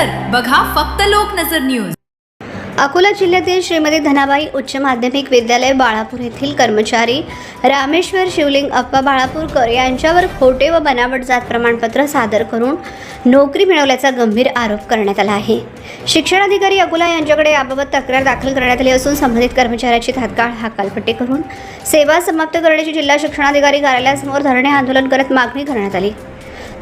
लोकनजर बघा फक्त लोकनजर न्यूज। अकोला जिल्ह्यातील श्रीमती धनाबाई उच्च माध्यमिक विद्यालय बाळापूर येथील कर्मचारी रामेश्वर शिवलिंग अप्पा बाळापूरकर यांच्यावर खोटे व बनावट जात प्रमाणपत्र सादर करून नोकरी मिळवल्याचा गंभीर आरोप करण्यात आला आहे। शिक्षणाधिकारी अकोला यांच्याकडे याबाबत तक्रार दाखल करण्यात आली असून संबंधित कर्मचाऱ्याची तात्काळ हकालपट्टी करून सेवा समाप्त करण्याची जिल्हा शिक्षणाधिकारी कार्यालयासमोर धरणे आंदोलन करत मागणी करण्यात आली।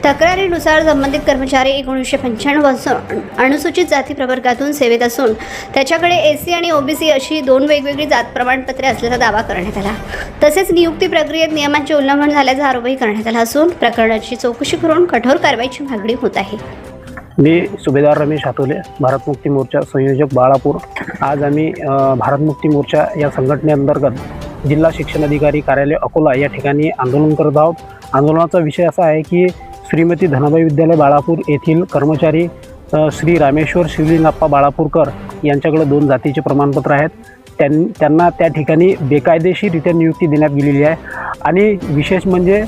तक्रारीनुसार संबंधित कर्मचारी 1995 अनुसूचित जाती प्रवर्गातून सेवेत असून त्याच्याकडे एससी आणि ओबीसी अशी दोन वेगवेगळी जात प्रमाणपत्रे असल्याचा दावा करण्यात आला। तसेच नियुक्ती प्रक्रियेत नियमांचे उल्लंघन झाल्याचा आरोपही करण्यात आला असून प्रकरणाची चौकशी करून कठोर कारवाईची मागणी होत आहे। मी सुभेदार रमेश हातोले, भारत मुक्ती मोर्चा संयोजक बाळापूर। आज आम्ही भारत मुक्ती मोर्चा या संघटनेअंतर्गत जिल्हा शिक्षणाधिकारी कार्यालय अकोला या ठिकाणी आंदोलन करत आहोत। आंदोलनाचा विषय असा आहे की श्रीमती धनाबाई विद्यालय बाळापूर येथील कर्मचारी श्री रामेश्वर शिवलिंगप्पा बाळापूरकर यांच्याकडे दोन जातीचे प्रमाणपत्र आहेत। त्यांना त्या ठिकाणी बेकायदेशीररित्या नियुक्ती देण्यात गेलेली आहे आणि विशेष म्हणजे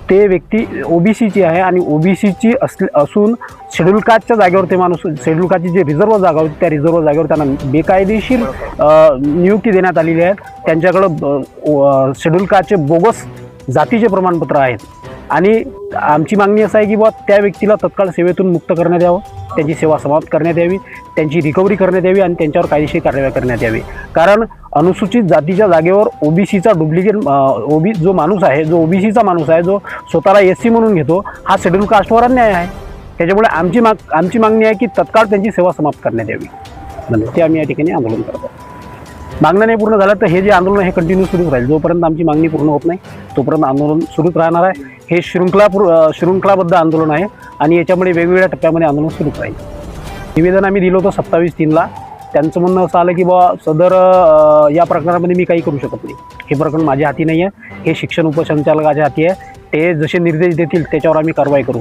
ते व्यक्ती ओबीसीची आहे आणि ओबीसीची असून शेड्यूल कास्टच्या जागेवर ते माणूस शेड्यूल कास्टची जी रिझर्व जागा होती त्या रिझर्व जागेवर त्यांना बेकायदेशीर नियुक्ती देण्यात आलेली आहे। त्यांच्याकडं शेड्यूल कास्टचे बोगस जातीचे प्रमाणपत्र आहेत आणि आमची मागणी असं आहे की बुवा त्या व्यक्तीला तत्काळ सेवेतून मुक्त करण्यात यावं, त्यांची सेवा समाप्त करण्यात यावी, त्यांची रिकव्हरी करण्यात यावी आणि त्यांच्यावर कायदेशीर कारवाई करण्यात यावी। कारण अनुसूचित जातीच्या जागेवर ओबीसीचा डुप्लिकेट जो माणूस आहे, जो ओबीसीचा माणूस आहे, जो स्वतःला एससी म्हणून घेतो, हा शेड्यूल कास्टवर अन्याय आहे। त्याच्यामुळे आमची मागणी आहे की तत्काळ त्यांची सेवा समाप्त करण्यात यावी। ते आम्ही या ठिकाणी आंदोलन करतो। मागण्या नाही पूर्ण झालं तर हे जे आंदोलन हे कंटिन्यू सुरूच राहील। जोपर्यंत आमची मागणी पूर्ण होत नाही तोपर्यंत आंदोलन सुरूच राहणार आहे। हे शृंखलाबद्ध आंदोलन आहे आणि याच्यामुळे वेगवेगळ्या टप्प्यामध्ये आंदोलन सुरूच राहील। निवेदन आम्ही दिलं होतं 27/3ला। त्यांचं म्हणणं असं आलं की बाबा सदर या प्रकरणामध्ये मी काही करू शकत नाही, हे प्रकरण माझ्या हाती नाही आहे, हे शिक्षण उपसंचालकाच्या हाती आहे, ते जसे निर्देश देतील त्याच्यावर आम्ही कारवाई करू।